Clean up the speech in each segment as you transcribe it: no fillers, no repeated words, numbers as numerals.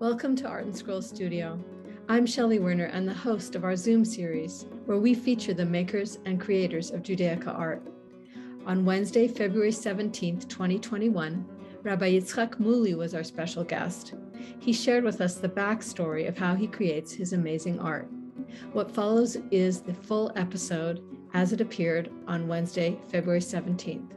Welcome to Art and Scroll Studio. I'm Shelley Werner and the host of our Zoom series, where we feature the makers and creators of Judaica art. On Wednesday, February 17th, 2021, Rabbi Moully was our special guest. He shared with us the backstory of how he creates his amazing art. What follows is the full episode as it appeared on Wednesday, February 17th.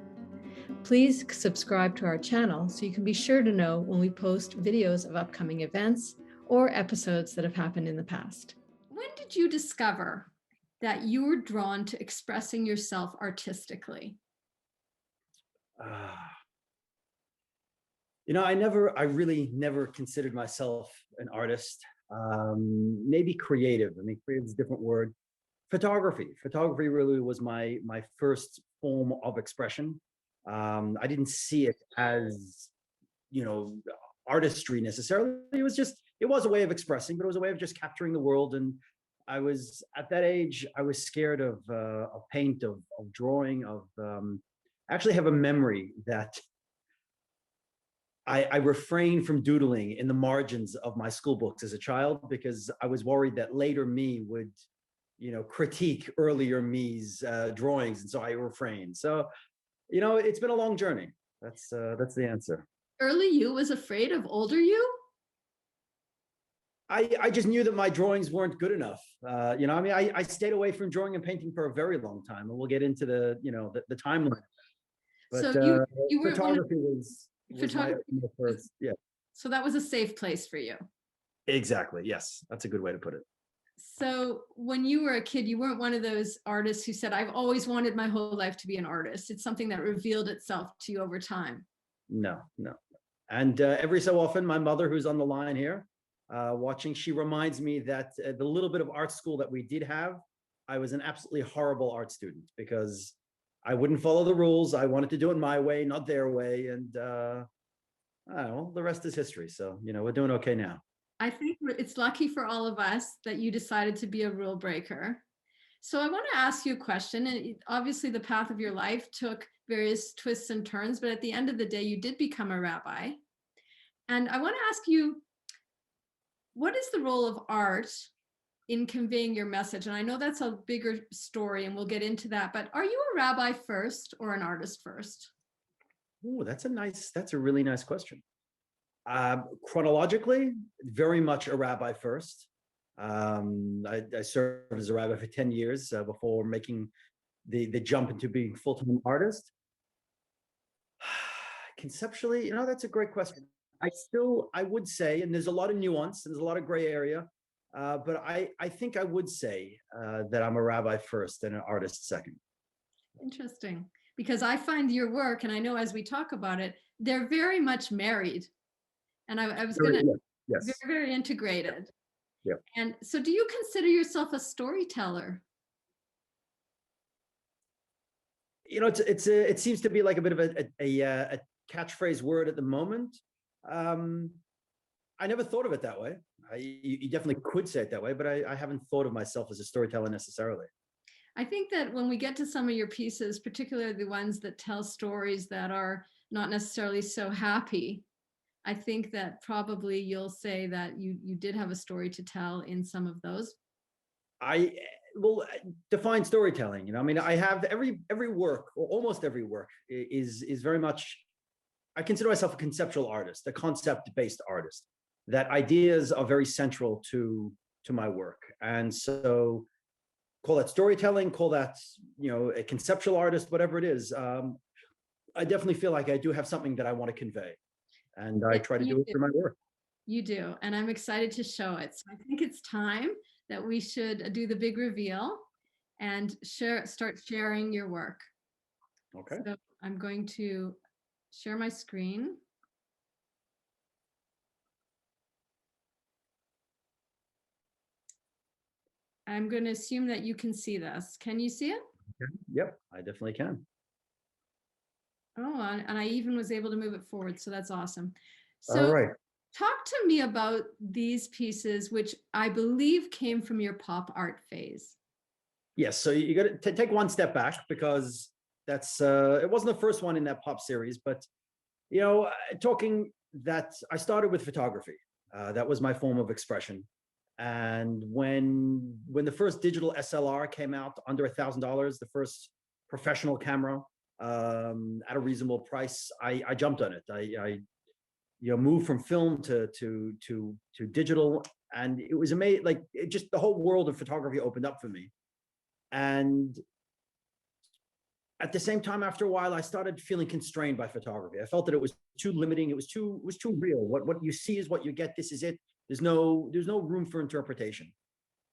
Please subscribe to our channel so you can be sure to know when we post videos of upcoming events or episodes that have happened in the past. When did you discover that you were drawn to expressing yourself artistically? I really never considered myself an artist. Maybe creative. I mean, creative is a different word. Photography really was my first form of expression. I didn't see it as, artistry necessarily. It was a way of expressing, but it was a way of just capturing the world. And I was at that age, I was scared of paint, of drawing, I actually have a memory that I refrained from doodling in the margins of my school books as a child because I was worried that later me would, critique earlier me's drawings. And so I refrained. So, it's been a long journey. That's the answer. Early you was afraid of older you? I just knew that my drawings weren't good enough. I stayed away from drawing and painting for a very long time, and we'll get into the timeline. But so you were photography was my first, yeah. So that was a safe place for you. Exactly. Yes, that's a good way to put it. So when you were a kid, you weren't one of those artists who said, I've always wanted my whole life to be an artist. It's something that revealed itself to you over time. No. And every so often, my mother, who's on the line here watching, she reminds me that the little bit of art school that we did have, I was an absolutely horrible art student because I wouldn't follow the rules. I wanted to do it my way, not their way. And the rest is history. So, we're doing okay now. I think it's lucky for all of us that you decided to be a rule breaker. So I want to ask you a question. And obviously the path of your life took various twists and turns, but at the end of the day, you did become a rabbi. And I want to ask you, what is the role of art in conveying your message? And I know that's a bigger story and we'll get into that, but are you a rabbi first or an artist first? Oh, that's a really nice question. Chronologically, very much a rabbi first. I served as a rabbi for 10 years before making the jump into being full-time artist. Conceptually, that's a great question. I would say, and there's a lot of nuance, and there's a lot of gray area, but I think I would say that I'm a rabbi first and an artist second. Interesting, because I find your work, and I know as we talk about it, they're very much married. And I was going to, yes. Very, very integrated. Yeah. And so do you consider yourself a storyteller? It seems to be like a bit of a catchphrase word at the moment. I never thought of it that way. You definitely could say it that way, but I haven't thought of myself as a storyteller necessarily. I think that when we get to some of your pieces, particularly the ones that tell stories that are not necessarily so happy, I think that probably you'll say that you did have a story to tell in some of those. I will define storytelling. I have every work, or almost every work, is very much. I consider myself a conceptual artist, a concept-based artist. That ideas are very central to my work, and so call that storytelling, call that a conceptual artist, whatever it is. I definitely feel like I do have something that I want to convey. And I try to do it through my work. You do. And I'm excited to show it. So I think it's time that we should do the big reveal and start sharing your work. Okay. So I'm going to share my screen. I'm going to assume that you can see this. Can you see it? Okay. Yep, I definitely can. Oh, and I even was able to move it forward. So that's awesome. So all right. Talk to me about these pieces, which I believe came from your pop art phase. Yes. So you got to take one step back because that's it wasn't the first one in that pop series, but talking that I started with photography. That was my form of expression. And when the first digital SLR came out under $1,000, the first professional camera at a reasonable price, I jumped on it. I moved from film to digital, and it was amazing. Like, it just, the whole world of photography opened up for me. And at the same time, after a while, I started feeling constrained by photography. I felt that it was too limiting. It was too real. What you see is what you get. This is it. There's no room for interpretation.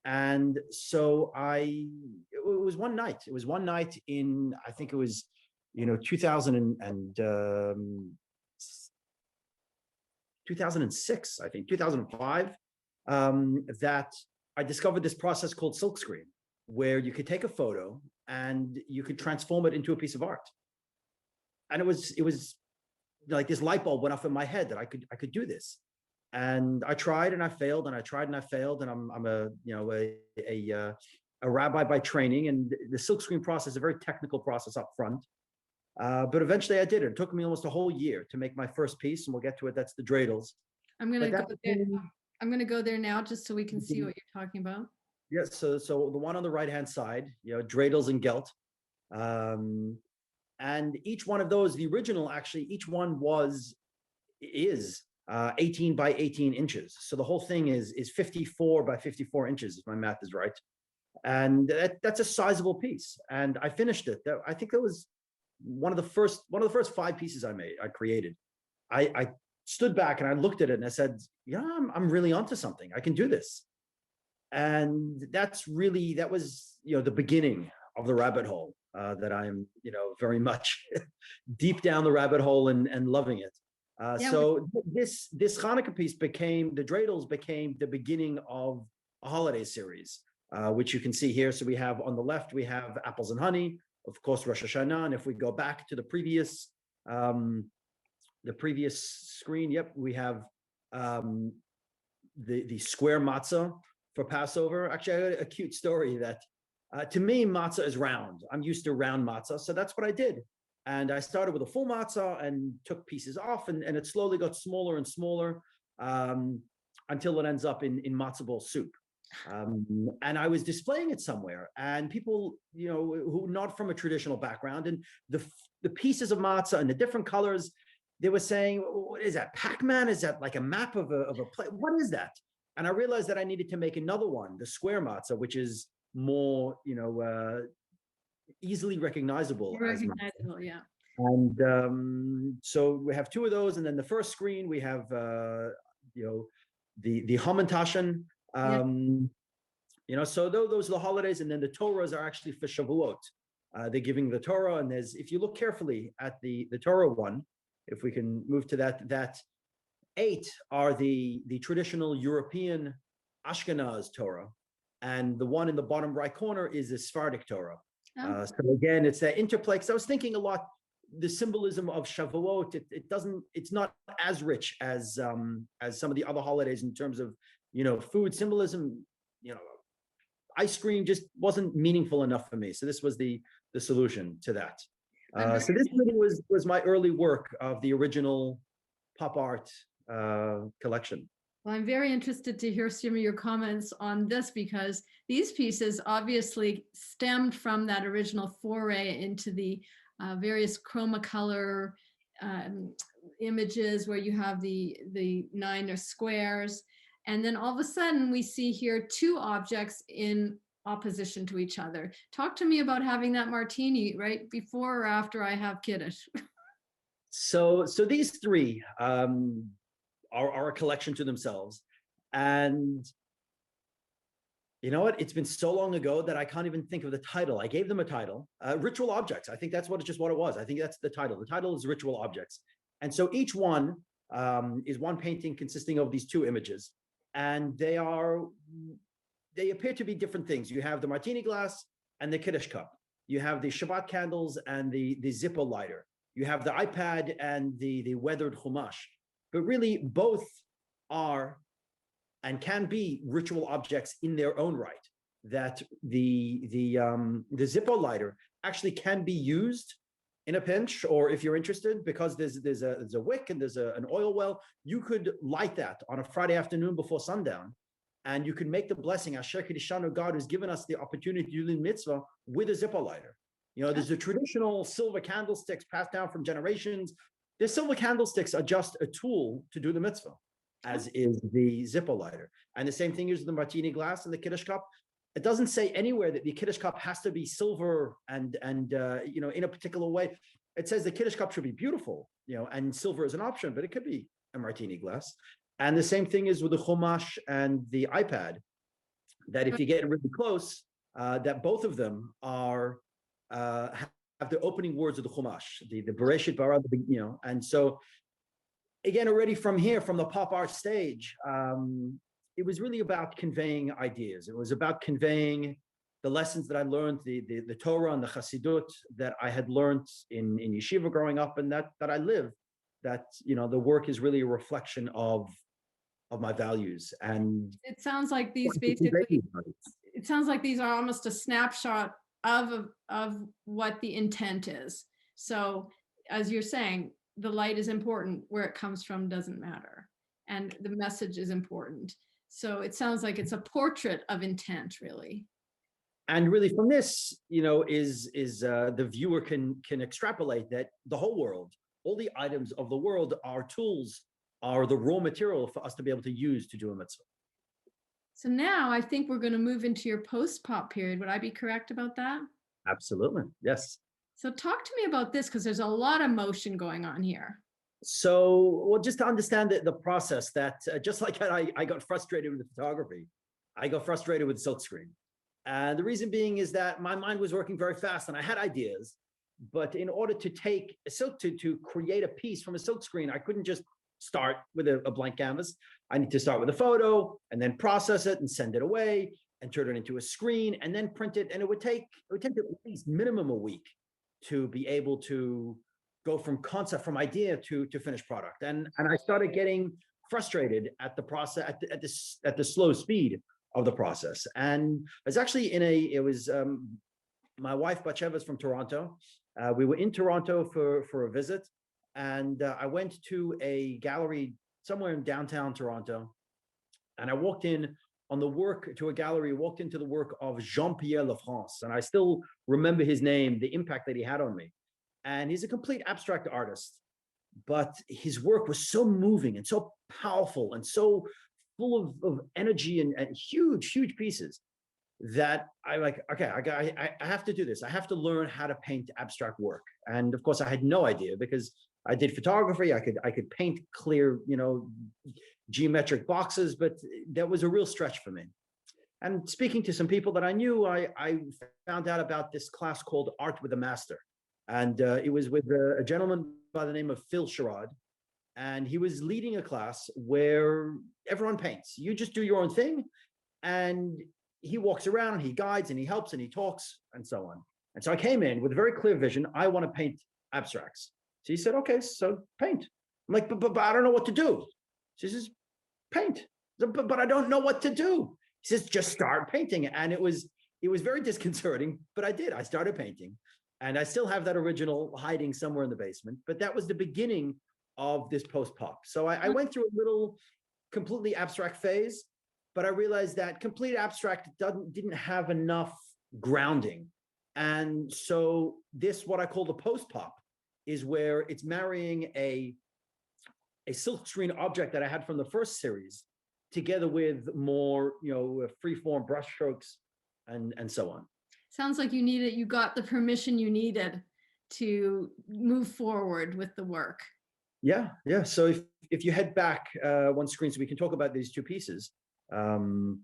And so it was one night. It was one night in, I think it was, 2006, I think 2005, that I discovered this process called silkscreen, where you could take a photo and you could transform it into a piece of art. And it was like this light bulb went off in my head that I could do this. And I tried and I failed, and I tried and I failed. And I'm a rabbi by training, and the silkscreen process is a very technical process up front. But eventually I did it. It took me almost a whole year to make my first piece, and we'll get to it. That's the dreidels. I'm gonna go there now just so we can see what you're talking about. Yes, so the one on the right-hand side, dreidels and gelt. And each one of those, the original, actually, each one is 18 by 18 inches. So the whole thing is 54 by 54 inches, if my math is right. And that's a sizable piece. And I finished it. I think that was one of the first 5 pieces I created. I stood back and I looked at it and I said, I'm really onto something. I can do this. And that was, the beginning of the rabbit hole, that I'm, very much deep down the rabbit hole and loving it. So this Hanukkah piece the dreidels became the beginning of a holiday series, which you can see here. So we have on the left, we have apples and honey, of course, Rosh Hashanah. And if we go back to the previous screen, we have the square matzah for Passover. Actually, I got a cute story that to me, matzah is round. I'm used to round matzah. So that's what I did. And I started with a full matzah and took pieces off, and it slowly got smaller and smaller until it ends up in matzo ball soup. And I was displaying it somewhere, and people, who not from a traditional background, and the pieces of matzah and the different colors, they were saying, "What is that? Pac-Man? Is that like a map of a plate? What is that?" And I realized that I needed to make another one, the square matzah, which is more, easily recognizable. Yeah. And so we have 2 of those, and then the first screen we have, the Hamantashen. So those are the holidays, and then the Torahs are actually for Shavuot. They're giving the Torah, and if you look carefully at the Torah one, if we can move to that 8 are the traditional European Ashkenaz Torah, and the one in the bottom right corner is the Sephardic Torah. So again, it's that interplay. Because I was thinking a lot, the symbolism of Shavuot, it's not as rich as some of the other holidays in terms of food symbolism. Ice cream just wasn't meaningful enough for me. So this was the solution to that. So this really was my early work of the original pop art collection. Well, I'm very interested to hear some of your comments on this, because these pieces obviously stemmed from that original foray into the various chroma color images where you have the 9 squares. And then all of a sudden we see here 2 objects in opposition to each other. Talk to me about having that martini right before or after I have Kiddush. So these 3 are a collection to themselves. And you know what? It's been so long ago that I can't even think of the title. I gave them a title, Ritual Objects. I think that's what it was. I think that's the title. The title is Ritual Objects. And so each one is one painting consisting of these 2 images. And they appear to be different things. You have the martini glass and the Kiddush cup. You have the Shabbat candles and the Zippo lighter. You have the iPad and the weathered chumash. But really, both are and can be ritual objects in their own right. That the Zippo lighter actually can be used in a pinch, or if you're interested, because there's a wick and there's an oil well, you could light that on a Friday afternoon before sundown, and you can make the blessing, Asher Kedishanu, God has given us the opportunity to do the mitzvah with a Zippo lighter. You know, there's the traditional silver candlesticks passed down from generations. The silver candlesticks are just a tool to do the mitzvah, as is the Zippo lighter. And the same thing is the martini glass and the Kiddush cup. It doesn't say anywhere that the Kiddush cup has to be silver and you know, in a particular way. It says the Kiddush cup should be beautiful, you know, and silver is an option, but it could be a martini glass. And the same thing is with the Chumash and the iPad, that if you get really close, that both of them are have the opening words of the Chumash, the Bereshit Bara, you know. And so again, already from here, from the pop art stage, it was really about conveying ideas. It was about conveying the lessons that I learned, the Torah and the Hasidut that I had learned in yeshiva growing up, and that I live. That, you know, the work is really a reflection of my values. And it sounds like these basically, it sounds like these are almost a snapshot of what the intent is. So as you're saying, the light is important, where it comes from doesn't matter, and the message is important. So it sounds like it's a portrait of intent, really. And really from this, you know, is the viewer can extrapolate that the whole world, all the items of the world are tools, are the raw material for us to be able to use to do a mitzvah. So now I think we're going to move into your post-pop period. Would I be correct about that? Absolutely, yes. So talk to me about this, because there's a lot of motion going on here. So, well, just to understand the process, that just like I got frustrated with the photography, I got frustrated with silkscreen. And the reason being is that my mind was working very fast and I had ideas, but in order to take a silk, to create a piece from a silkscreen, I couldn't just start with a blank canvas. I need to start with a photo and then process it and send it away and turn it into a screen and then print it. And it would take at least minimum a week to be able to go from concept, from idea to finished product. And I started getting frustrated at the process, at the slow speed of the process. And it's actually my wife Batsheva is from Toronto. We were in Toronto for a visit, and I went to a gallery somewhere in downtown Toronto, and I walked in on the work to a gallery, walked into the work of Jean-Pierre Lafrance, and I still remember his name, the impact that he had on me. And he's a complete abstract artist, but his work was so moving and so powerful and so full of energy and huge pieces that I'm like, okay, I have to do this. I have to learn how to paint abstract work. And of course I had no idea, because I did photography. I could paint clear, you know, geometric boxes, but that was a real stretch for me. And speaking to some people that I knew, I found out about this class called Art with a Master. And it was with a gentleman by the name of Phil Sherrod. And he was leading a class where everyone paints. You just do your own thing. And he walks around and he guides and he helps and he talks and so on. And so I came in with a very clear vision. I want to paint abstracts. So he said, okay, so paint. I'm like, but I don't know what to do. She says, paint. But I don't know what to do. He says, just start painting. And it was very disconcerting, but I did. I started painting. And I still have that original hiding somewhere in the basement. But that was the beginning of this post-pop. So I went through a little completely abstract phase, but I realized that complete abstract didn't have enough grounding. And so this, what I call the post-pop, is where it's marrying a silkscreen object that I had from the first series together with more, you know, free-form brush strokes and so on. Sounds like you got the permission you needed to move forward with the work. Yeah. So if you head back one screen, so we can talk about these two pieces. So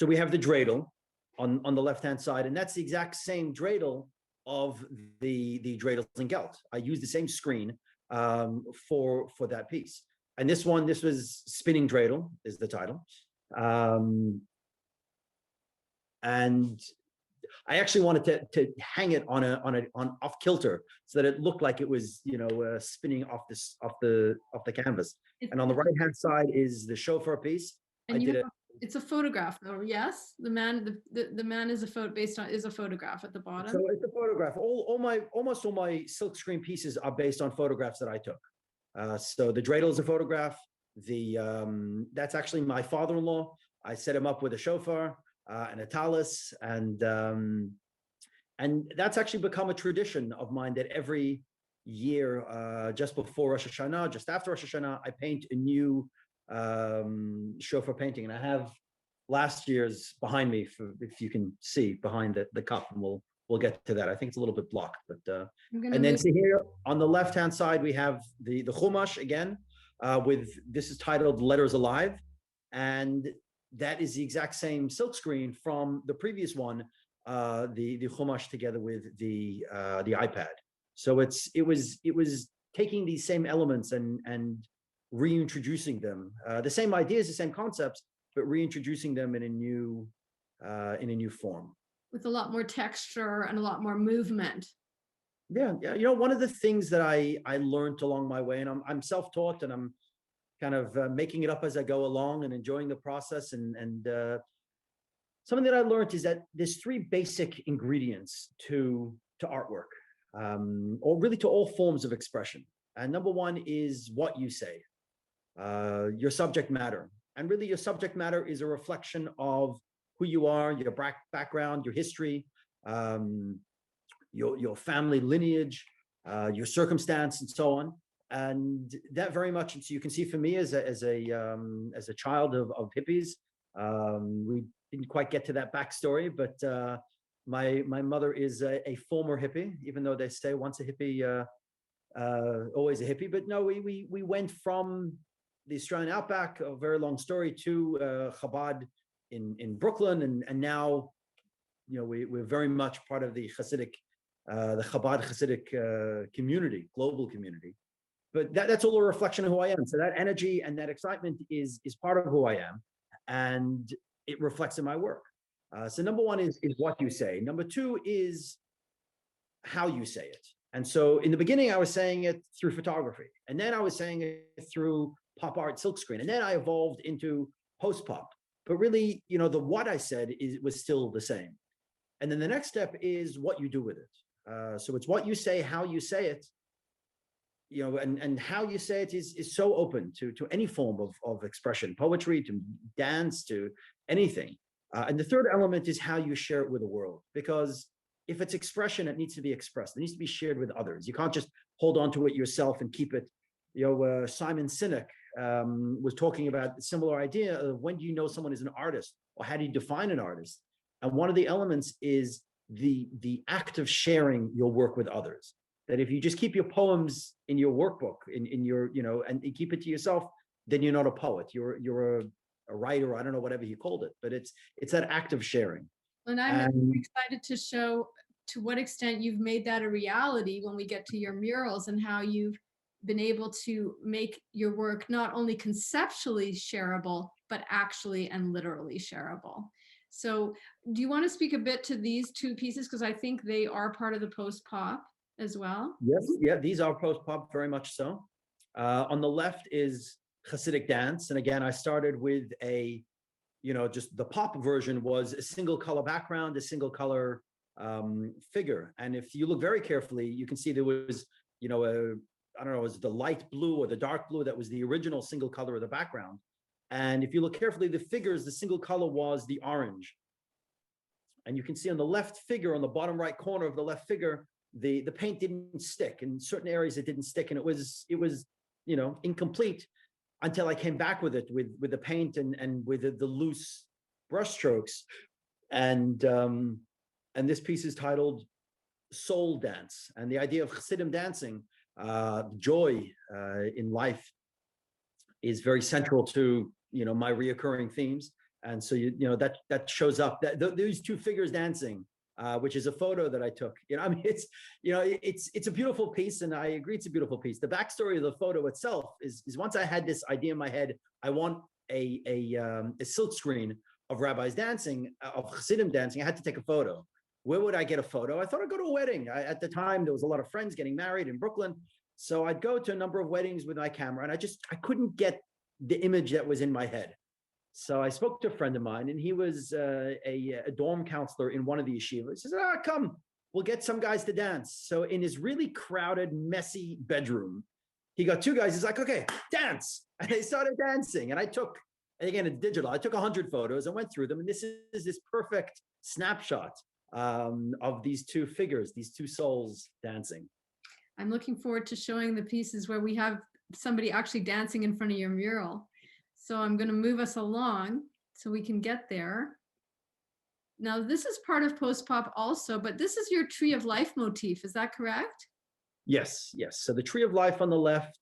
we have the dreidel on the left-hand side, and that's the exact same dreidel of the dreidels in Gelt. I used the same screen for that piece. And this was Spinning Dreidel is the title. And I actually wanted to hang it on off kilter so that it looked like it was, you know, spinning off the canvas. And on the right hand side is the shofar piece. And It's a photograph, though. Yes, the man is a photograph at the bottom. So it's a photograph. Almost all my silkscreen pieces are based on photographs that I took. So the dreidel is a photograph. That's actually my father-in-law. I set him up with a shofar and a talis, and that's actually become a tradition of mine that every year, just before Rosh Hashanah, just after Rosh Hashanah, I paint a new shofar painting, and I have last year's behind me, if you can see behind the cup, and we'll get to that. I think it's a little bit blocked, but and then see here on the left hand side we have the chumash again, this is titled Letters Alive, and that is the exact same silk screen from the previous one, the chumash together with the iPad. So it was taking these same elements and reintroducing them, the same ideas, the same concepts, but reintroducing them in a new form. With a lot more texture and a lot more movement. Yeah. You know, one of the things that I learned along my way, and I'm self-taught, and I'm kind of making it up as I go along and enjoying the process. And something that I learned is that there's three basic ingredients to artwork, or really to all forms of expression. And number one is what you say, your subject matter. And really your subject matter is a reflection of who you are, your background, your history, your family lineage, your circumstance, and so on. And that very much, and so you can see for me as a child of hippies, we didn't quite get to that backstory, but my mother is a former hippie, even though they say once a hippie, always a hippie. But no, we went from the Australian outback, a very long story, to Chabad in Brooklyn, and now, you know, we're very much part of the Hasidic, the Chabad Hasidic community, global community. But that's all a reflection of who I am. So that energy and that excitement is part of who I am, and it reflects in my work. So number one is what you say. Number two is how you say it. And so in the beginning, I was saying it through photography, and then I was saying it through pop art silkscreen, and then I evolved into post pop. But really, you know, the what I said was still the same. And then the next step is what you do with it. So it's what you say, how you say it, you know, and how you say it is so open to any form of expression, poetry, to dance, to anything. And the third element is how you share it with the world, because if it's expression, it needs to be expressed. It needs to be shared with others. You can't just hold on to it yourself and keep it. You know, Simon Sinek was talking about a similar idea of when do you know someone is an artist, or how do you define an artist? And one of the elements is the act of sharing your work with others. That if you just keep your poems in your workbook, in your, you know, and you keep it to yourself, then you're not a poet. You're a writer, I don't know, whatever you called it, but it's that act of sharing. And I'm excited to show to what extent you've made that a reality when we get to your murals, and how you've been able to make your work not only conceptually shareable, but actually and literally shareable. So do you want to speak a bit to these two pieces? Because I think they are part of the post-pop as well. Yes, yeah, these are post-pop, very much so. On the left is Hasidic Dance. And again, I started with just the pop version was a single color background, a single color figure. And if you look very carefully, you can see there was, you know, I don't know, it was the light blue or the dark blue that was the original single color of the background. And if you look carefully, the figures, the single color was the orange. And you can see on the left figure, on the bottom right corner of the left figure, the paint didn't stick. In certain areas it didn't stick, and it was you know, incomplete until I came back with it with the paint and with the loose brush strokes. And this piece is titled Soul Dance. And the idea of Hasidim dancing, joy in life, is very central to, you know, my reoccurring themes. And so you know that shows up, that these two figures dancing, which is a photo that I took. You know, I mean, it's a beautiful piece, and I agree it's a beautiful piece. The backstory of the photo itself is once I had this idea in my head, I want a silk screen of rabbis dancing, of Hasidim dancing. I had to take a photo. Where would I get a photo? I thought I'd go to a wedding. At the time, there was a lot of friends getting married in Brooklyn. So I'd go to a number of weddings with my camera, and I couldn't get the image that was in my head. So I spoke to a friend of mine, and he was a dorm counselor in one of the yeshivas. He says, come, we'll get some guys to dance. So in his really crowded, messy bedroom, he got two guys. He's like, okay, dance. And they started dancing. And I took, again, it's digital. I took 100 photos and went through them. And this is this perfect snapshot of these two figures, these two souls dancing. I'm looking forward to showing the pieces where we have somebody actually dancing in front of your mural. So I'm going to move us along so we can get there. Now, this is part of post-pop also, but this is your Tree of Life motif. Is that correct? Yes, yes. So the Tree of Life on the left,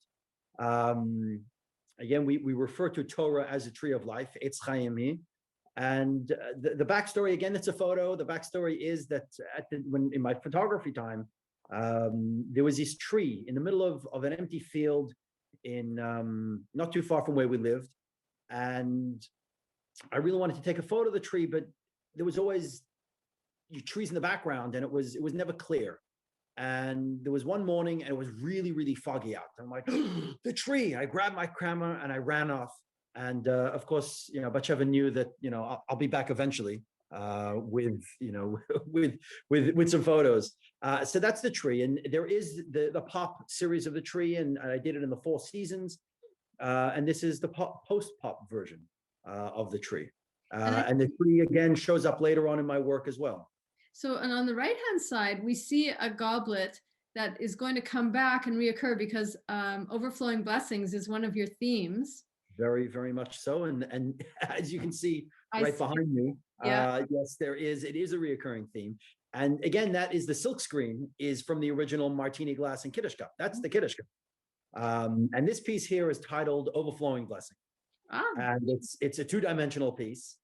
again, we refer to Torah as a Tree of Life, Eitz Chaim. And the backstory, again, it's a photo. The backstory is that when in my photography time, there was this tree in the middle of an empty field in not too far from where we lived. And I really wanted to take a photo of the tree, but there was always trees in the background, and it was never clear. And there was one morning, and it was really, really foggy out. I'm like, the tree. I grabbed my camera and I ran off. And of course, Batsheva knew that I'll be back eventually with with some photos. So that's the tree, and there is the pop series of the tree, and I did it in the 4 seasons. And this is the post-pop version of the tree. And the tree, again, shows up later on in my work as well. So, and on the right-hand side, we see a goblet that is going to come back and reoccur because overflowing blessings is one of your themes. Very, very much so. And as you can see behind me, yeah. Yes, it is a reoccurring theme. And again, that is the silk screen is from the original martini glass and Kiddush cup. That's the Kiddush cup. And this piece here is titled Overflowing Blessing. And it's a 2-dimensional piece.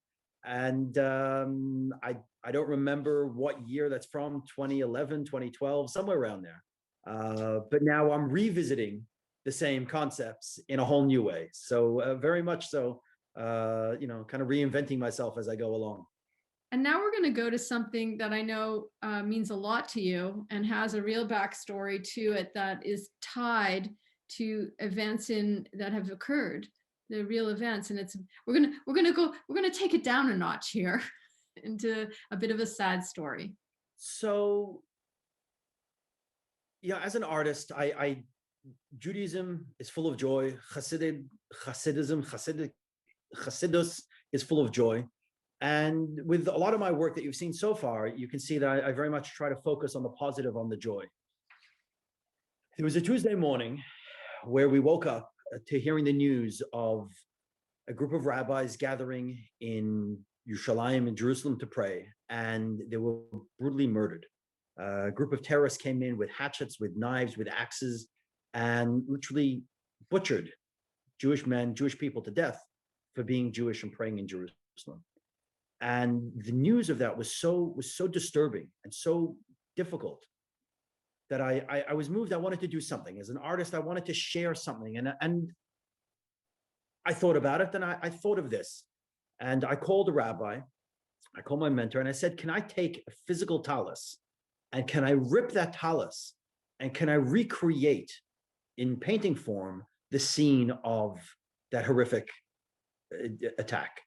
And I don't remember what year that's from, 2011, 2012, somewhere around there. But now I'm revisiting the same concepts in a whole new way. So very much so, kind of reinventing myself as I go along. And now we're going to go to something that I know means a lot to you and has a real backstory to it that is tied to events that have occurred, the real events. And we're gonna take it down a notch here into a bit of a sad story. So, as an artist, Judaism is full of joy. Hasidus is full of joy. And with a lot of my work that you've seen so far, you can see that I very much try to focus on the positive, on the joy. There was a Tuesday morning where we woke up to hearing the news of a group of rabbis gathering in Yerushalayim in Jerusalem to pray, and they were brutally murdered. A group of terrorists came in with hatchets, with knives, with axes, and literally butchered Jewish men, Jewish people to death for being Jewish and praying in Jerusalem. And the news of that was so disturbing and so difficult that I was moved. I wanted to do something. As an artist, I wanted to share something. And I thought about it, and I thought of this. And I called a rabbi, I called my mentor, and I said, can I take a physical talus, and can I rip that talus, and can I recreate in painting form the scene of that horrific attack?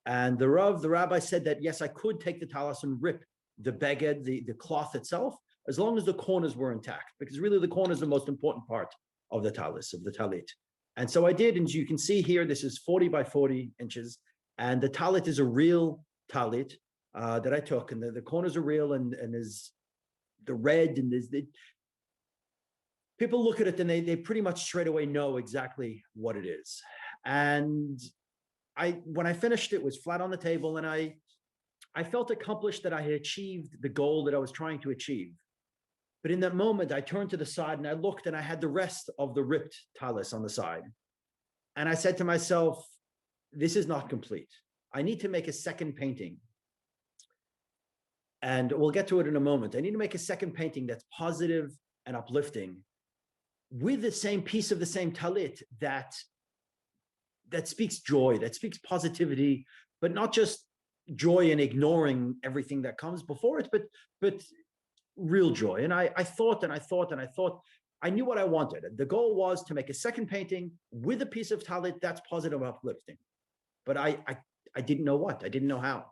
And the rabbi said that, yes, I could take the talus and rip the beged, the cloth itself, as long as the corners were intact, because really the corner is the most important part of the talus, of the talit. And so I did, and you can see here, this is 40 by 40 inches, and the talit is a real talit that I took, and the corners are real, and there's the red, and people look at it, and they pretty much straight away know exactly what it is. And when I finished, it was flat on the table, and I felt accomplished that I had achieved the goal that I was trying to achieve. But in that moment, I turned to the side and I looked, and I had the rest of the ripped talus on the side. And I said to myself, this is not complete. I need to make a second painting. And we'll get to it in a moment. I need to make a second painting that's positive and uplifting with the same piece of the same talit that speaks joy, that speaks positivity, but not just joy and ignoring everything that comes before it, but real joy. And I thought, I knew what I wanted. The goal was to make a second painting with a piece of talit that's positive, uplifting. but I didn't know what. I didn't know how.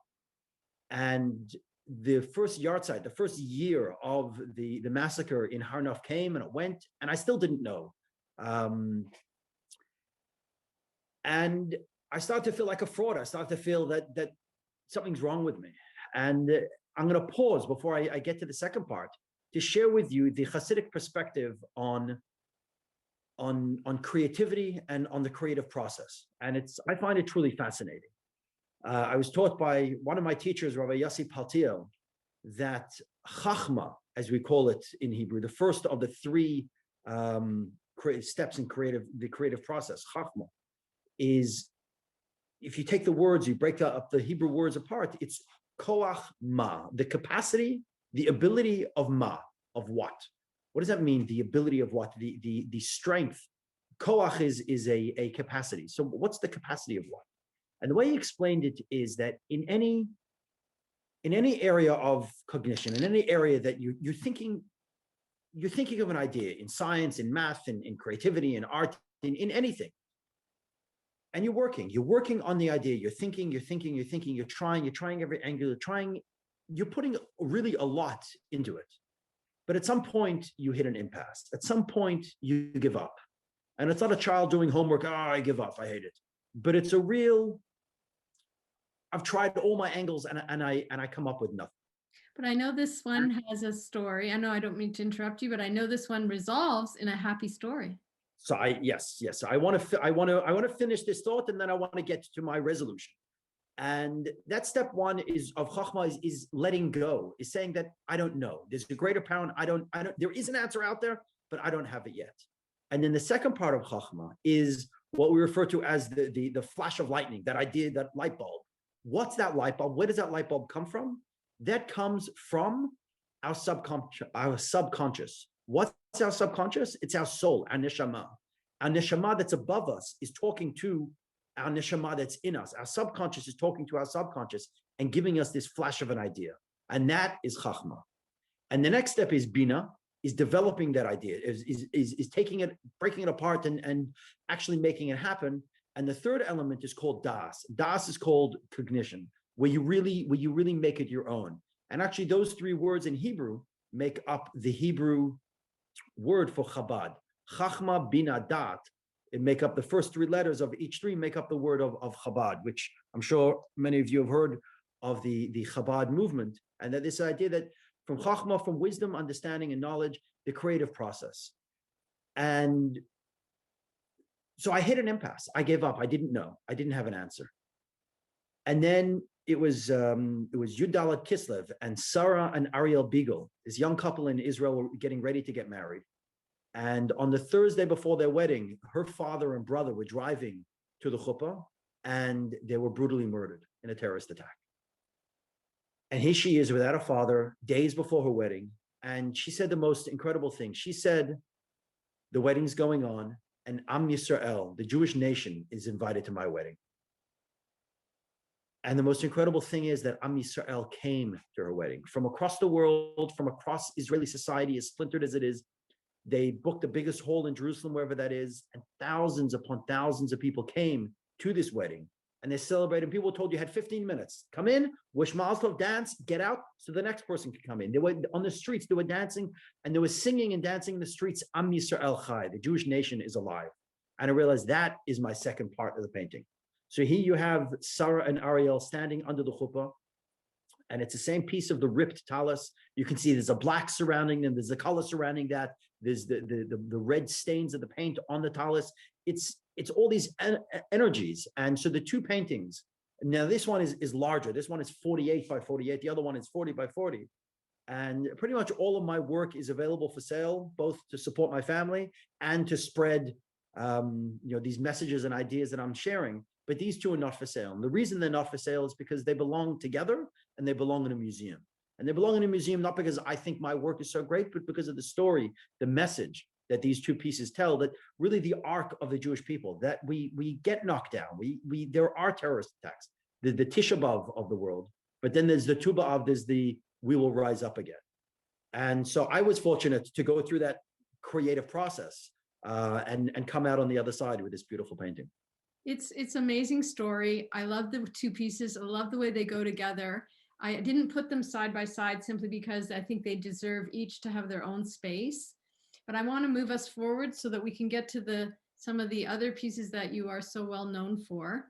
And the first yahrzeit, the first year of the massacre in Har Nof came and it went, and I still didn't know. And I started to feel like a fraud. I started to feel that something's wrong with me. And I'm going to pause before I get to the second part to share with you the Hasidic perspective on creativity and on the creative process. And I find it truly fascinating. I was taught by one of my teachers, Rabbi Yossi Paltiel, that Chachma, as we call it in Hebrew, the first of the three steps in the creative process, Chachma, is, if you take the words, you break up the Hebrew words apart, it's koach ma, the capacity, the ability of ma, of what? What does that mean? The ability of what? The strength. Koach is a capacity. So what's the capacity of what? And the way he explained it is that in any area of cognition, in any area that you're thinking of an idea, in science, in math, in creativity, in art, in anything, and you're working on the idea, you're thinking, you're trying every angle, you're putting really a lot into it. But at some point you hit an impasse. At some point you give up. And it's not a child doing homework, I give up, I hate it. But it's a real, I've tried all my angles and I come up with nothing. But I know this one has a story. I know I don't mean to interrupt you, but I know this one resolves in a happy story. So yes. So I want to finish this thought, and then I want to get to my resolution. And that step one of Chachma is letting go, is saying that I don't know. There's a greater power. I don't. There is an answer out there, but I don't have it yet. And then the second part of Chachma is what we refer to as the flash of lightning, that idea, that light bulb. What's that light bulb? Where does that light bulb come from? That comes from our subconscious. What's our subconscious? It's our soul, our neshama. Our neshama that's above us is talking to our neshama that's in us. Our subconscious is talking to our subconscious and giving us this flash of an idea. And that is chachma. And the next step is bina, is developing that idea, is taking it, breaking it apart and actually making it happen. And the third element is called das. Das is called cognition, where you really make it your own. And actually those three words in Hebrew make up the Hebrew word for Chabad. Chachma, bina, dat. It make up the first three letters of each three, make up the word of Chabad, which I'm sure many of you have heard of the Chabad movement. And that this idea that from Chachma, from wisdom, understanding, and knowledge, the creative process. And so I hit an impasse. I gave up. I didn't know. I didn't have an answer. And then it was Yud Dalet Kislev, and Sarah and Ariel Beagle, this young couple in Israel, were getting ready to get married. And on the Thursday before their wedding, her father and brother were driving to the chuppah, and they were brutally murdered in a terrorist attack. And here she is without a father, days before her wedding. And she said the most incredible thing. She said, the wedding's going on, and Am Yisrael, the Jewish nation, is invited to my wedding. And the most incredible thing is that Am Yisrael came to her wedding. From across the world, from across Israeli society, as splintered as it is, they booked the biggest hall in Jerusalem, wherever that is, and thousands upon thousands of people came to this wedding. And they celebrated. People were told you had 15 minutes. Come in, wish Mazel Tov, dance, get out, so the next person could come in. They were on the streets, they were dancing, and they were singing and dancing in the streets, Am Yisrael Chai, the Jewish nation is alive. And I realized that is my second part of the painting. So here you have Sarah and Ariel standing under the chuppah, and it's the same piece of the ripped talus. You can see there's a black surrounding them, there's a color surrounding that, there's the red stains of the paint on the talus. It's all these energies. And so the two paintings, now this one is larger. This one is 48 by 48. The other one is 40 by 40. And pretty much all of my work is available for sale, both to support my family and to spread these messages and ideas that I'm sharing. But these two are not for sale. And the reason they're not for sale is because they belong together and they belong in a museum. And they belong in a museum not because I think my work is so great, but because of the story, the message that these two pieces tell, that really the arc of the Jewish people, that we get knocked down. There are terrorist attacks, the Tisha B'Av of the world, but then there's the Tu B'Av, there's the we will rise up again. And so I was fortunate to go through that creative process and come out on the other side with this beautiful painting. It's amazing story. I love the two pieces. I love the way they go together. I didn't put them side by side simply because I think they deserve each to have their own space. But I want to move us forward so that we can get to some of the other pieces that you are so well known for.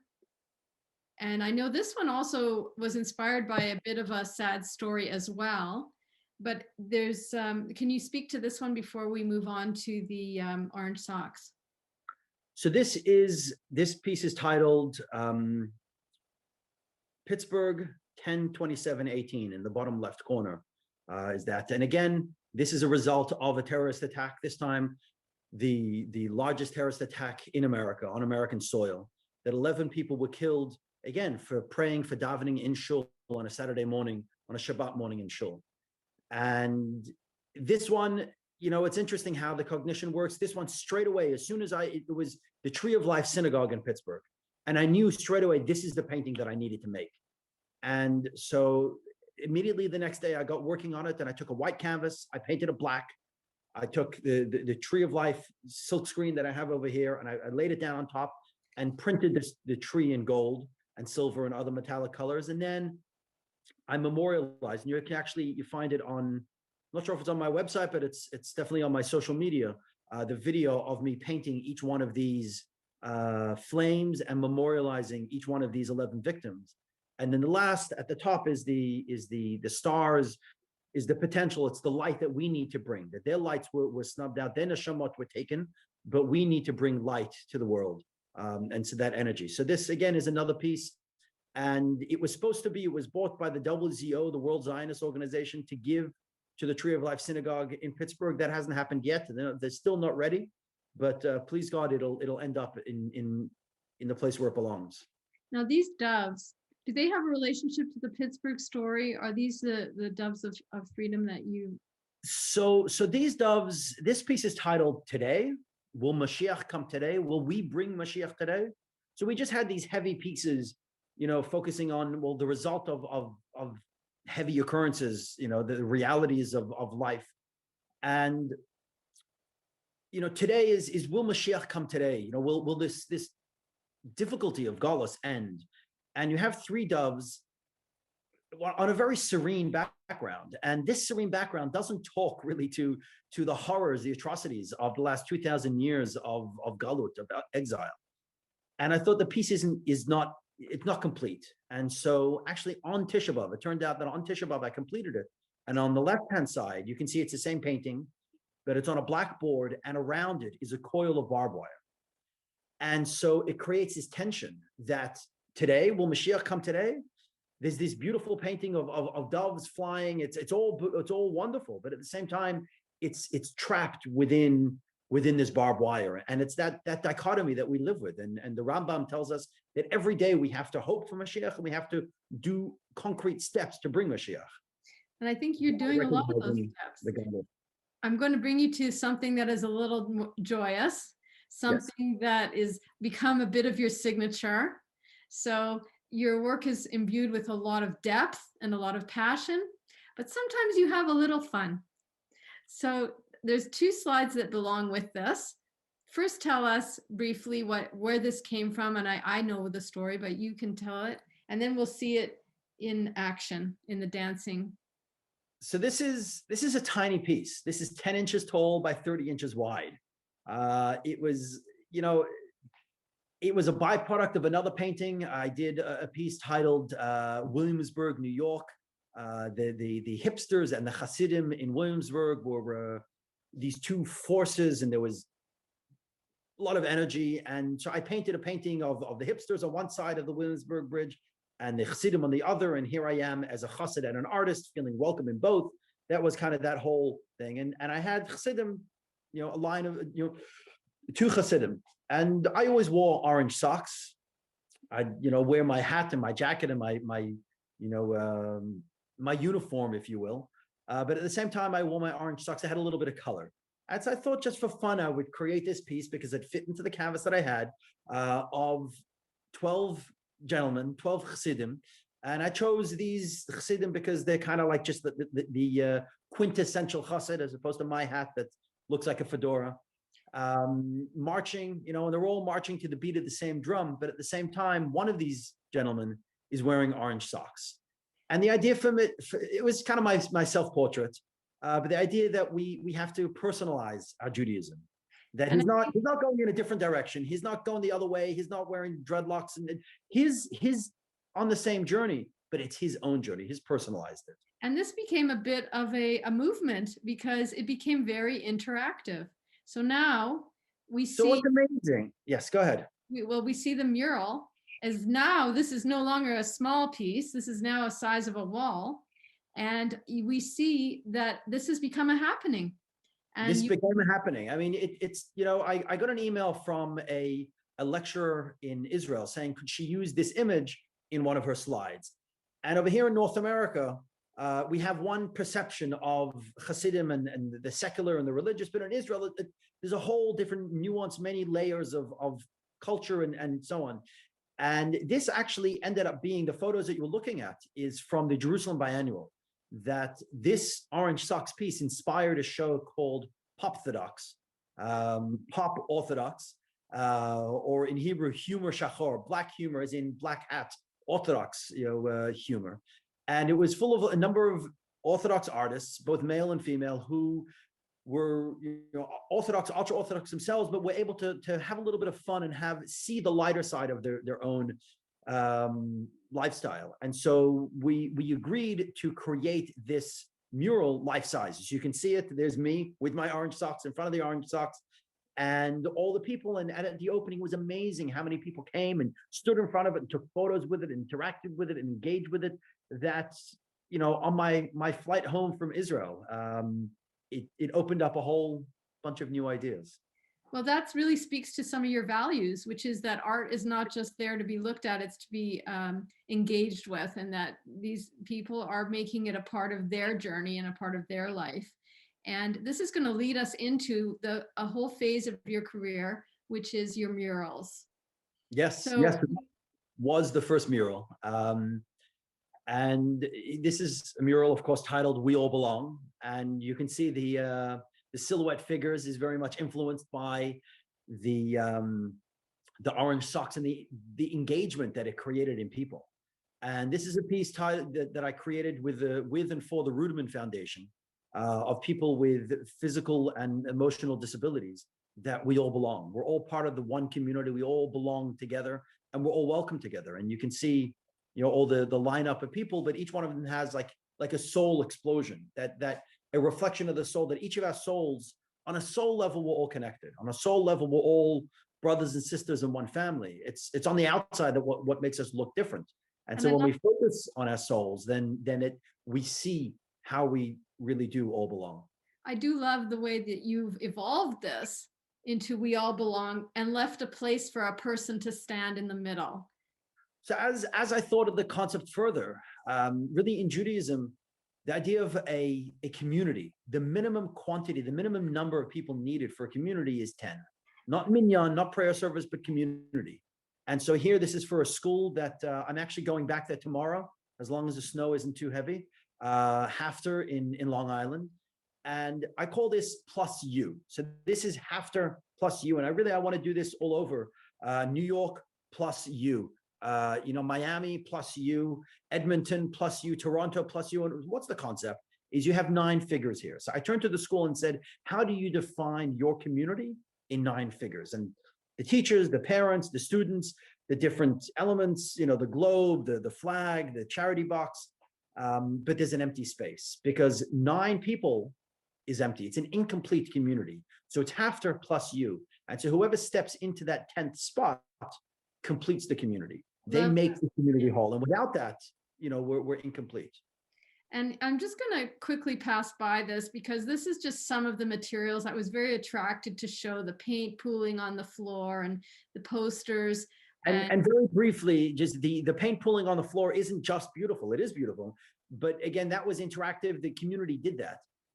And I know this one also was inspired by a bit of a sad story as well. But there's, can you speak to this one before we move on to the orange socks? So this piece is titled Pittsburgh 10/27/18 in the bottom left corner is that. And again, this is a result of a terrorist attack. This time, the largest terrorist attack in America on American soil. That 11 people were killed again for praying, for davening in shul on a Saturday morning, on a Shabbat morning in shul. And this one, you know, it's interesting how the cognition works. This one straight away, as soon as it was the Tree of Life Synagogue in Pittsburgh. And I knew straight away, this is the painting that I needed to make. And so immediately the next day I got working on it. And I took a white canvas, I painted it black. I took the Tree of Life silk screen that I have over here, and I laid it down on top and printed the tree in gold and silver and other metallic colors. And then I memorialized, and you can actually, you find it on, I'm not sure if it's on my website, but it's definitely on my social media, the video of me painting each one of these flames and memorializing each one of these 11 victims. And then the last at the top is the stars, is the potential. It's the light that we need to bring, that their lights were snubbed out, their neshamot were taken, but we need to bring light to the world, and so that energy. So this again is another piece. And it was supposed to be, it was bought by the WZO, the World Zionist Organization, to give to the Tree of Life Synagogue in Pittsburgh. That hasn't happened yet. They're still not ready, but please God, it'll end up in the place where it belongs. Now these doves, do they have a relationship to the Pittsburgh story? Are these the doves of freedom that you? So these doves, this piece is titled Today. Will Mashiach come today? Will we bring Mashiach today? So we just had these heavy pieces, you know, focusing on, well, the result of heavy occurrences, you know, the realities of life. And, you know, today is will Mashiach come today? You know, will this difficulty of Galus end? And you have three doves on a very serene background. And this serene background doesn't talk really to the horrors, the atrocities of the last 2,000 years of Galut, of exile. And I thought the piece it's not complete. And so actually on Tisha B'Av, it turned out that on Tisha B'Av, I completed it. And on the left-hand side, you can see it's the same painting, but it's on a black board, and around it is a coil of barbed wire. And so it creates this tension that today, will Mashiach come today? There's this beautiful painting of doves flying. It's all wonderful, but at the same time, it's trapped within this barbed wire. And it's that dichotomy that we live with. And the Rambam tells us that every day we have to hope for Mashiach, and we have to do concrete steps to bring Mashiach. And I think you're doing a lot of those steps. I'm going to bring you to something that is a little more joyous, something that is become a bit of your signature. So your work is imbued with a lot of depth and a lot of passion, but sometimes you have a little fun. So there's two slides that belong with this. First, tell us briefly where this came from, and I know the story, but you can tell it, and then we'll see it in action in the dancing. So this is a tiny piece. This is 10 inches tall by 30 inches wide. It was, you know, it was a byproduct of another painting. I did a piece titled Williamsburg, New York. The hipsters and the Hasidim in Williamsburg were these two forces, and there was a lot of energy. And so I painted a painting of the hipsters on one side of the Williamsburg Bridge and the Hasidim on the other. And here I am as a Hasid and an artist, feeling welcome in both. That was kind of that whole thing. And I had Hasidim, you know, a line of, you know, two Hasidim. And I always wore orange socks. I'd, you know, wear my hat and my jacket and my uniform, if you will. But at the same time, I wore my orange socks. I had a little bit of color. And so I thought just for fun, I would create this piece because it fit into the canvas that I had of 12 gentlemen, 12 Chassidim. And I chose these Chassidim because they're kind of like just the quintessential Chassid, as opposed to my hat that looks like a fedora. marching, and they're all marching to the beat of the same drum. But at the same time, one of these gentlemen is wearing orange socks. And the idea from it was kind of my self-portrait, but the idea that we have to personalize our Judaism, that he's not going in a different direction. He's not going the other way. He's not wearing dreadlocks, and he's on the same journey, but it's his own journey. He's personalized it. And this became a bit of a movement because it became very interactive. So now we see. So what's amazing? Yes, go ahead. We see the mural as now this is no longer a small piece. This is now a size of a wall. And we see that this has become a happening. And this became a happening. I mean, it's, I got an email from a lecturer in Israel saying, could she use this image in one of her slides? And over here in North America, we have one perception of Hasidim and the secular and the religious, but in Israel, there's a whole different nuance, many layers of culture and so on. And this actually ended up being, the photos that you're looking at is from the Jerusalem Biannual, that this orange socks piece inspired a show called Popthodox, Pop Orthodox, or in Hebrew, humor shachor, black humor as in black hat, Orthodox humor. And it was full of a number of Orthodox artists, both male and female, who were Orthodox, ultra-Orthodox themselves, but were able to have a little bit of fun and see the lighter side of their own lifestyle. And so we agreed to create this mural life size. As you can see it, there's me with my orange socks in front of the orange socks, and all the people. And at the opening was amazing how many people came and stood in front of it and took photos with it, interacted with it, and engaged with it. That's, on my flight home from Israel, it opened up a whole bunch of new ideas. Well, that really speaks to some of your values, which is that art is not just there to be looked at, it's to be engaged with, and that these people are making it a part of their journey and a part of their life. And this is going to lead us into a whole phase of your career, which is your murals. Yes, yes, it was the first mural. And this is a mural, of course, titled "We All Belong," and you can see the silhouette figures is very much influenced by the orange socks and the engagement that it created in people. And this is a piece that I created with and for the Ruderman Foundation, of people with physical and emotional disabilities, that we all belong. We're all part of the one community. We all belong together, and we're all welcome together. And you can see, all the lineup of people, but each one of them has like a soul explosion, that a reflection of the soul, that each of our souls, on a soul level, we're all connected. On a soul level, we're all brothers and sisters in one family. It's on the outside that what makes us look different. And so when we focus on our souls, then we see how we really do all belong. I do love the way that you've evolved this into "we all belong" and left a place for a person to stand in the middle. So as I thought of the concept further, really in Judaism, the idea of a community, the minimum quantity, the minimum number of people needed for a community is 10. Not minyan, not prayer service, but community. And so here, this is for a school that I'm actually going back there tomorrow, as long as the snow isn't too heavy, Hafter in Long Island. And I call this plus you. So this is Hafter plus you. And I want to do this all over. New York plus you. Miami plus you, Edmonton plus you, Toronto plus you. And what's the concept? Is you have 9 figures here. So I turned to the school and said, how do you define your community in 9 figures? And the teachers, the parents, the students, the different elements, the globe, the flag, the charity box, but there's an empty space because 9 people is empty. It's an incomplete community. So it's Hafter plus you. And so whoever steps into that 10th spot completes the community. They make the community whole. And without that, we're incomplete. And I'm just going to quickly pass by this because this is just some of the materials. I was very attracted to show the paint pooling on the floor and the posters. And very briefly, just the paint pooling on the floor isn't just beautiful. It is beautiful. But again, that was interactive. The community did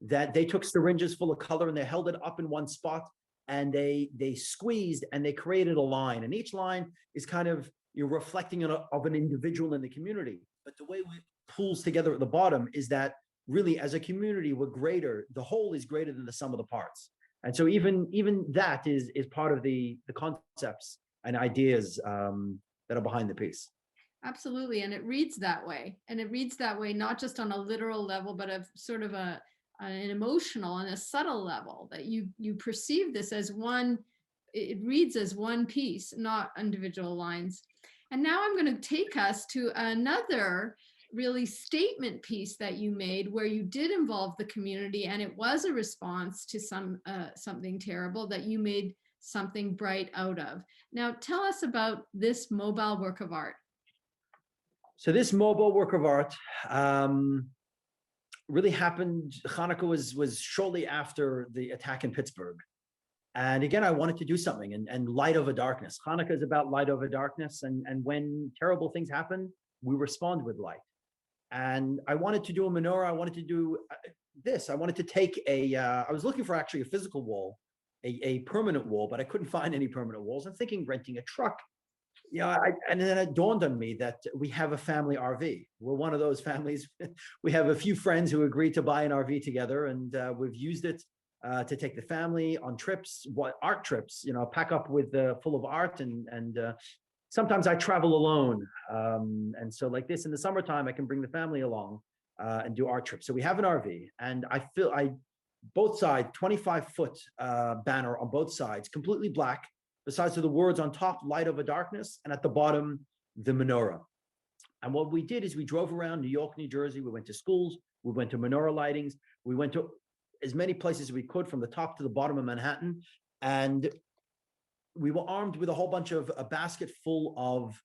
that they took syringes full of color and they held it up in one spot and they squeezed and they created a line. And each line is kind of, you're reflecting of an individual in the community. But the way it pulls together at the bottom is that really as a community, we're greater. The whole is greater than the sum of the parts. And so even that is part of the concepts and ideas that are behind the piece. Absolutely. And it reads that way. And it reads that way, not just on a literal level, but of sort of an emotional and a subtle level, that you perceive this as one, it reads as one piece, not individual lines. And now I'm going to take us to another really statement piece that you made, where you did involve the community, and it was a response to something terrible that you made something bright out of. Now tell us about this mobile work of art. So this mobile work of art really happened. Hanukkah was shortly after the attack in Pittsburgh. And again, I wanted to do something and light over darkness. Hanukkah is about light over darkness. And when terrible things happen, we respond with light. And I wanted to do a menorah. I wanted to do this. I wanted to take I was looking for actually a physical wall, a permanent wall, but I couldn't find any permanent walls. I'm thinking renting a truck. And then it dawned on me that we have a family RV. We're one of those families. We have a few friends who agreed to buy an RV together, and we've used it to take the family on trips, art trips, pack up with full of art. And sometimes I travel alone. And so like this in the summertime, I can bring the family along and do art trips. So we have an RV, and both sides, 25-foot banner on both sides, completely black. Besides the words on top, light over darkness, and at the bottom, the menorah. And what we did is we drove around New York, New Jersey. We went to schools. We went to menorah lightings. We went to as many places as we could, from the top to the bottom of Manhattan. And we were armed with a whole bunch of a basket full of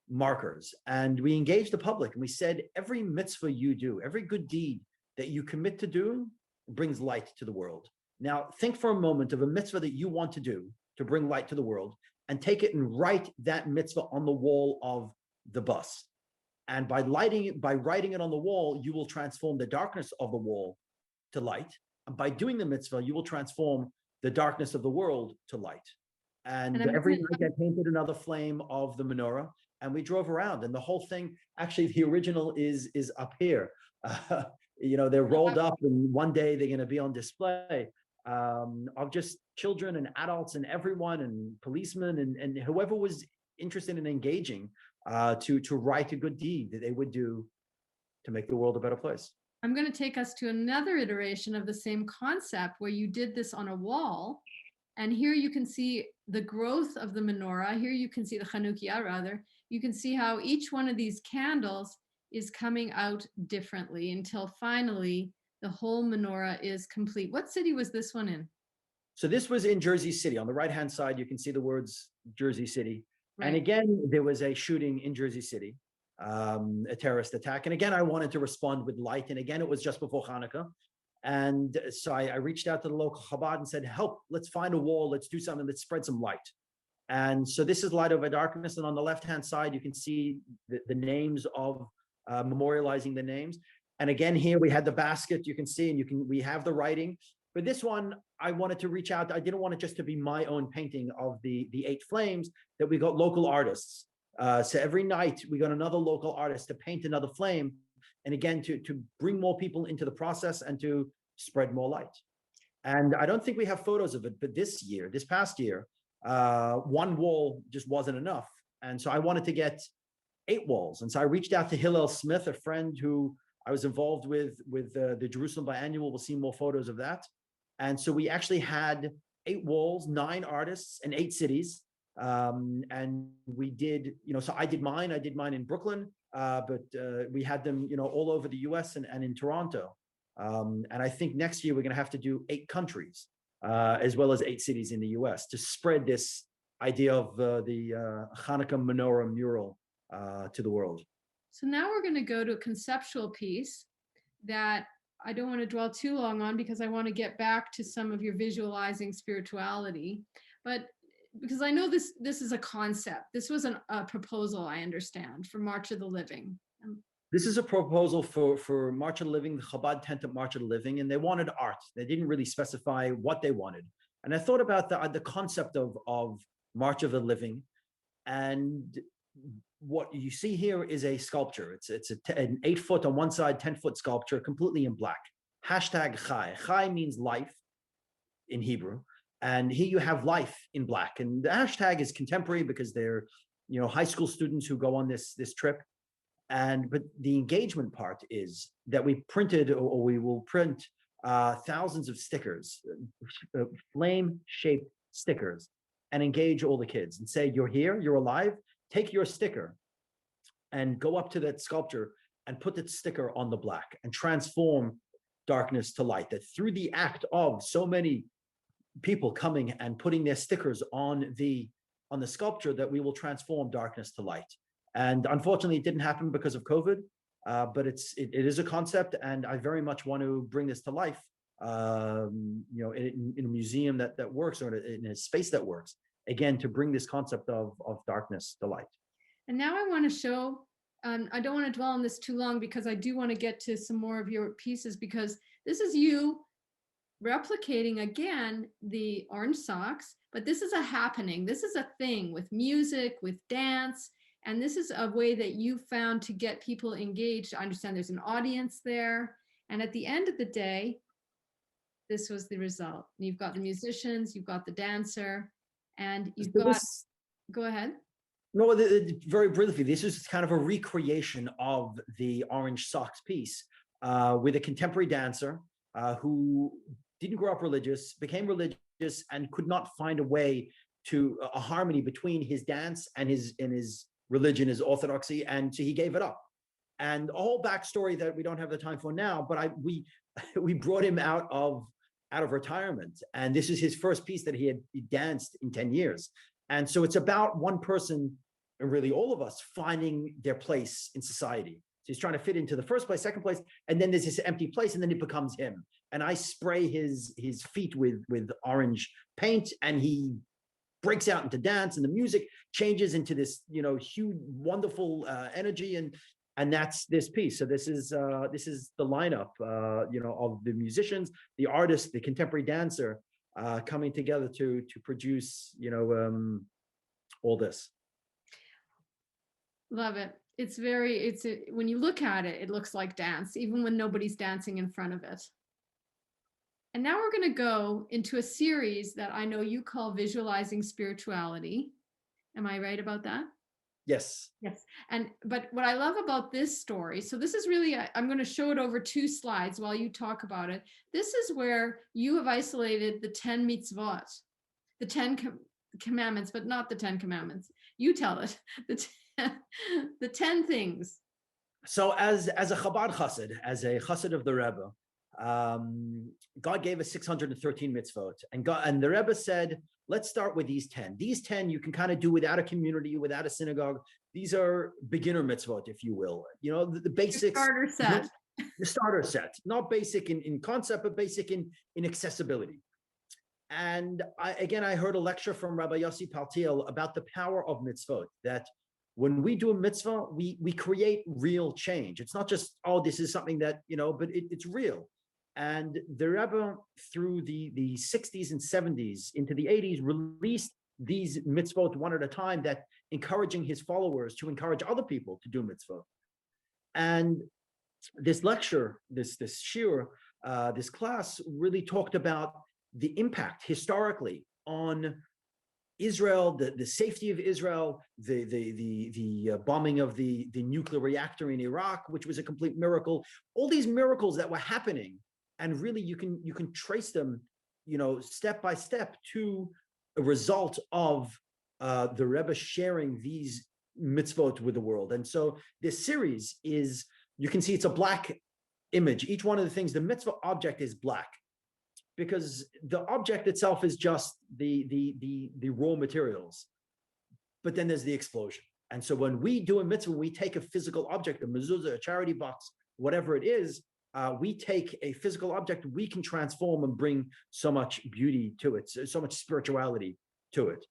markers. And we engaged the public, and we said, every mitzvah you do, every good deed that you commit to do brings light to the world. Now, think for a moment of a mitzvah that you want to do to bring light to the world, and take it and write that mitzvah on the wall of the bus. And by writing it on the wall, you will transform the darkness of the wall to light. And by doing the mitzvah, you will transform the darkness of the world to light. And every night I painted another flame of the menorah, and we drove around. And the whole thing, actually, the original is up here. They're rolled up, and one day they're going to be on display. Of just children and adults and everyone, and policemen and whoever was interested in engaging to write a good deed that they would do to make the world a better place. I'm going to take us to another iteration of the same concept, where you did this on a wall, and here you can see the growth of the menorah. Here you can see the Chanukiah, rather. You can see how each one of these candles is coming out differently until finally the whole menorah is complete. What city was this one in? So this was in Jersey City. On the right-hand side, you can see the words Jersey City. Right. And again, there was a shooting in Jersey City, a terrorist attack. And again, I wanted to respond with light. And again, it was just before Hanukkah. And so I reached out to the local Chabad and said, help, let's find a wall. Let's do something. Let's spread some light. And so this is light over darkness. And on the left-hand side, you can see the names of memorializing the names. And again, here we had the basket, you can see, and we have the writing. But this one, I wanted to reach out. I didn't want it just to be my own painting of the 8 flames, that we got local artists. So every night we got another local artist to paint another flame. And again, to bring more people into the process and to spread more light. And I don't think we have photos of it, but this past year, one wall just wasn't enough. And so I wanted to get 8 walls. And so I reached out to Hillel Smith, a friend who I was involved with the Jerusalem Biannual. We'll see more photos of that. And so we actually had 8 walls, 9 artists, and 8 cities. And we did, so I did mine in Brooklyn, but we had them, all over the US and in Toronto. And I think next year we're going to have to do 8 countries, as well as 8 cities in the US, to spread this idea of the Hanukkah menorah mural to the world. So now we're going to go to a conceptual piece that I don't want to dwell too long on, because I want to get back to some of your visualizing spirituality. But because I know this is a concept. This was a proposal, I understand, for March of the Living. This is a proposal for March of the Living, the Chabad tent at March of the Living, and they wanted art. They didn't really specify what they wanted. And I thought about the concept of March of the Living, and what you see here is a sculpture. It's an 8-foot on one side, 10-foot sculpture, completely in black. #Chai. Chai means life. in Hebrew. And here you have life in black. And the hashtag is contemporary because they're, high school students who go on this trip. But the engagement part is that we printed, or we will print thousands of stickers, flame-shaped stickers, and engage all the kids and say, you're here, you're alive, take your sticker and go up to that sculpture and put that sticker on the black and transform darkness to light. That through the act of so many people coming and putting their stickers on the sculpture, that we will transform darkness to light. And unfortunately, it didn't happen because of COVID, but it is a concept, and I very much want to bring this to life. In a museum that works, or in a space that works, again, to bring this concept of darkness to light. And now I want to show. I don't want to dwell on this too long because I do want to get to some more of your pieces, because this is you replicating again the orange socks, but this is a happening. This is a thing with music, with dance. And this is a way that you found to get people engaged. I understand there's an audience there. And at the end of the day, this was the result. You've got the musicians, you've got the dancer, and you've got, go ahead. No, very briefly, this is kind of a recreation of the orange socks piece with a contemporary dancer who didn't grow up religious, became religious, and could not find a way to a harmony between his dance and his religion, his orthodoxy, and so he gave it up. And a whole backstory that we don't have the time for now, but we brought him out of retirement, and this is his first piece that he danced in 10 years. And so it's about one person, and really all of us, finding their place in society. So he's trying to fit into the first place, second place, and then there's this empty place, and then it becomes him. And I spray his feet with orange paint, and he breaks out into dance, and the music changes into this, huge, wonderful energy, and that's this piece. So this is the lineup, of the musicians, the artist, the contemporary dancer, coming together to produce, all this. Love it. When you look at it, it looks like dance, even when nobody's dancing in front of it. And now we're going to go into a series that I know you call Visualizing Spirituality. Am I right about that? Yes. Yes. But what I love about this story, so this is really, I'm going to show it over 2 slides while you talk about it. This is where you have isolated the 10 Mitzvot, the 10 commandments, but not the 10 commandments. You tell it, the 10 things. So as a Chabad Chassid, as a Chassid of the Rebbe, God gave us 613 mitzvot, and the Rebbe said, let's start with these 10. These 10 you can kind of do without a community, without a synagogue. These are beginner mitzvot, if you will. The basics. Starter set. The starter set, not basic in concept, but basic in accessibility. And I heard a lecture from Rabbi Yossi Paltiel about the power of mitzvot, that when we do a mitzvah, we create real change. It's not just, this is something that, but it's real. And the Rebbe, through the 60s and 70s into the 80s, released these mitzvot one at a time, that encouraging his followers to encourage other people to do mitzvot. And this lecture, this shiur, this class really talked about the impact historically on Israel, the safety of Israel, the bombing of the nuclear reactor in Iraq, which was a complete miracle. All these miracles that were happening, and really you can trace them, step by step to a result of the Rebbe sharing these mitzvot with the world. And so this series is, you can see it's a black image. Each one of the things, the mitzvah object is black, because the object itself is just the raw materials, but then there's the explosion. And so when we do a mitzvah, we take a physical object, a mezuzah, a charity box, whatever it is, we take a physical object, we can transform and bring so much beauty to it, so much spirituality to it.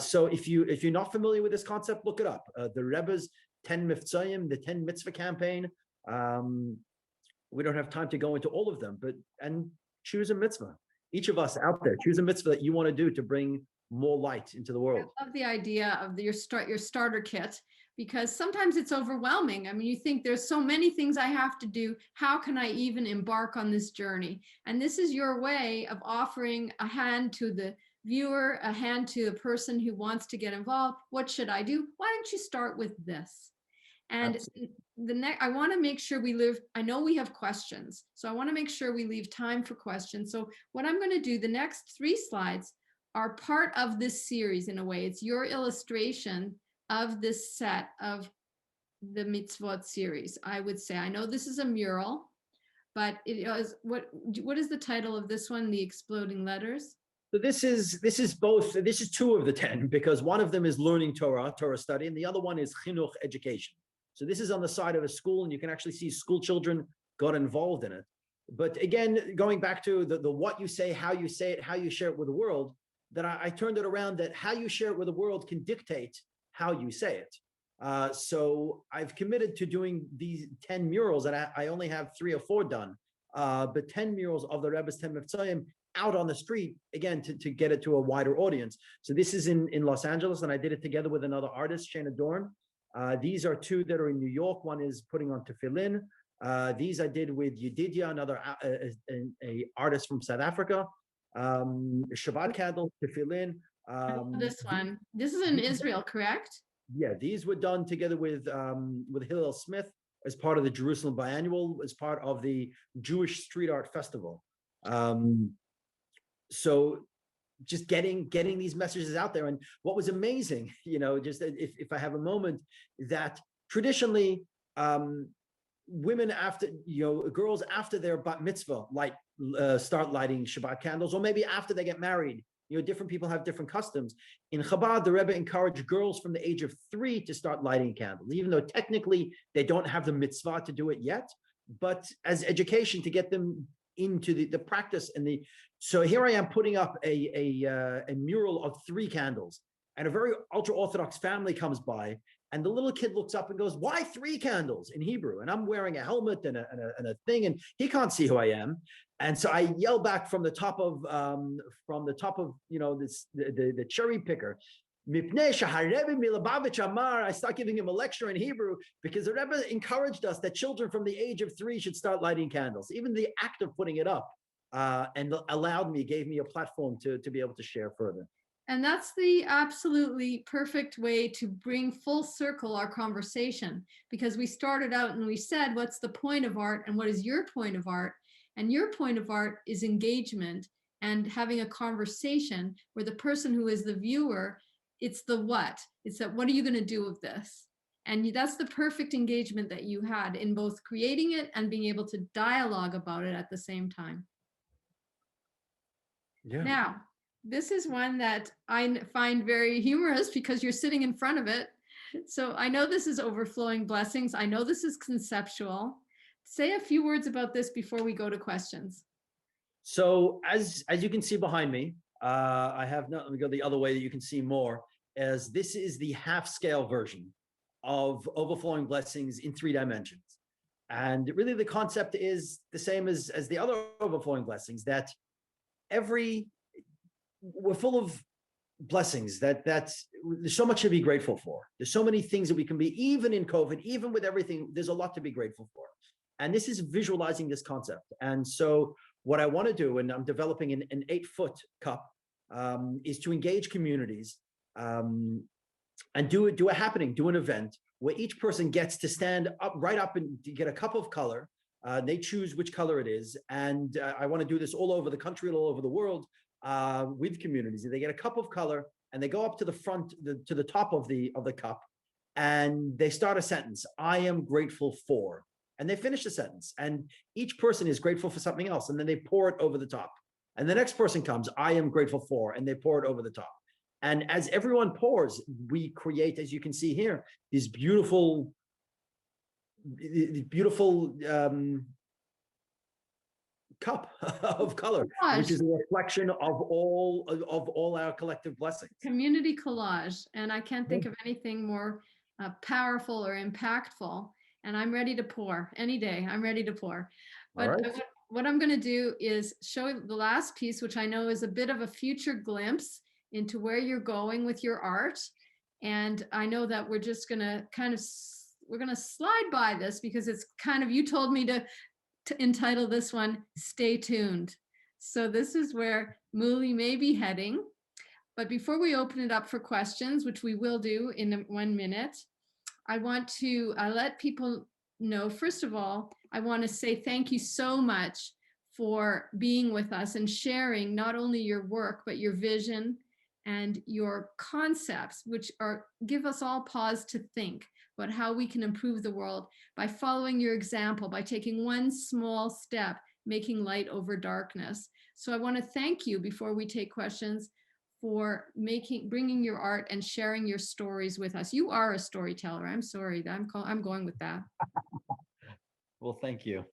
So if you're not familiar with this concept, look it up. The Rebbe's 10 Mitzvahs, the 10 Mitzvah Campaign. We don't have time to go into all of them, and choose a mitzvah. Each of us out there, choose a mitzvah that you want to do to bring more light into the world. I love the idea of your starter kit. because sometimes it's overwhelming. I mean, you think there's so many things I have to do. How can I even embark on this journey? And this is your way of offering a hand to the viewer, a hand to the person who wants to get involved. What should I do? Why don't you start with this? And I want to make sure I know we have questions, so I want to make sure we leave time for questions. So what I'm going to do, the next 3 slides are part of this series in a way. It's your illustration of this set of the Mitzvot series. I would say, I know this is a mural, but it is, what is the title of this one? The Exploding Letters? So this is 2 of the 10, because one of them is learning Torah study, and the other one is chinuch, education. So this is on the side of a school, and you can actually see school children got involved in it. But again, going back to the what you say, how you say it, how you share it with the world, that I turned it around, that how you share it with the world can dictate how you say it. So I've committed to doing these 10 murals, and I only have 3 or 4 done, but 10 murals of the Rebbe's 10 Mitzvahs out on the street, again, to get it to a wider audience. So this is in Los Angeles, and I did it together with another artist, Shana Dorn. These are 2 that are in New York. One is putting on tefillin. These I did with Yedidia, another a artist from South Africa. Shabbat candles, tefillin. This one. This is in Israel, correct? Yeah, these were done together with Hillel Smith as part of the Jerusalem Biannual, as part of the Jewish Street Art Festival. So just getting these messages out there. And what was amazing, just if I have a moment, that traditionally women after, girls after their bat mitzvah start lighting Shabbat candles, or maybe after they get married. Different people have different customs. In Chabad, the Rebbe encouraged girls from the age of 3 to start lighting candles, even though technically they don't have the mitzvah to do it yet, but as education to get them into the practice. So here I am putting up a mural of 3 candles, and a very ultra-Orthodox family comes by, and the little kid looks up and goes, "Why 3 candles?" in Hebrew, and I'm wearing a helmet and a thing, and he can't see who I am. And so I yell back from the top of the cherry picker, I start giving him a lecture in Hebrew, because the Rebbe encouraged us that children from the age of 3 should start lighting candles. Even the act of putting it up and gave me a platform to be able to share further. And that's the absolutely perfect way to bring full circle our conversation, because we started out and we said, what's the point of art and what is your point of art? And your point of art is engagement and having a conversation where the person who is the viewer, it's the what. It's that, what are you going to do with this? And that's the perfect engagement that you had in both creating it and being able to dialogue about it at the same time. Yeah. Now, this is one that I find very humorous because you're sitting in front of it. So I know this is overflowing blessings. I know this is conceptual. Say a few words about this before we go to questions. So as you can see behind me, let me go the other way that you can see more, as this is the half-scale version of overflowing blessings in 3 dimensions. And really the concept is the same as the other overflowing blessings, that we're full of blessings, that there's so much to be grateful for. There's so many things that we can be, even in COVID, even with everything, there's a lot to be grateful for. And this is visualizing this concept. And so what I want to do, and I'm developing an 8-foot cup, is to engage communities and do a happening, do an event where each person gets to stand right up and get a cup of color. They choose which color it is. And I want to do this all over the country and all over the world with communities. They get a cup of color and they go up to the front, to the top of the cup, and they start a sentence. I am grateful for. And they finish the sentence, and each person is grateful for something else, and then they pour it over the top. And the next person comes, I am grateful for, and they pour it over the top. And as everyone pours, we create, as you can see here, these beautiful cup of color, Collage. Which is a reflection of all our collective blessings. Community collage, and I can't think of anything more powerful or impactful. And I'm ready to pour any day. I'm ready to pour. But Right. What I'm going to do is show the last piece, which I know is a bit of a future glimpse into where you're going with your art. And I know that we're just going to we're going to slide by this because it's kind of, you told me to entitle this one, Stay Tuned. So this is where Moully may be heading. But before we open it up for questions, which we will do in 1 minute, I want to let people know, first of all, I want to say thank you so much for being with us and sharing not only your work, but your vision and your concepts, which give us all pause to think about how we can improve the world by following your example, by taking one small step, making light over darkness. So I want to thank you before we take questions for bringing your art and sharing your stories with us. You are a storyteller. I'm sorry, I'm going with that. Well, thank you.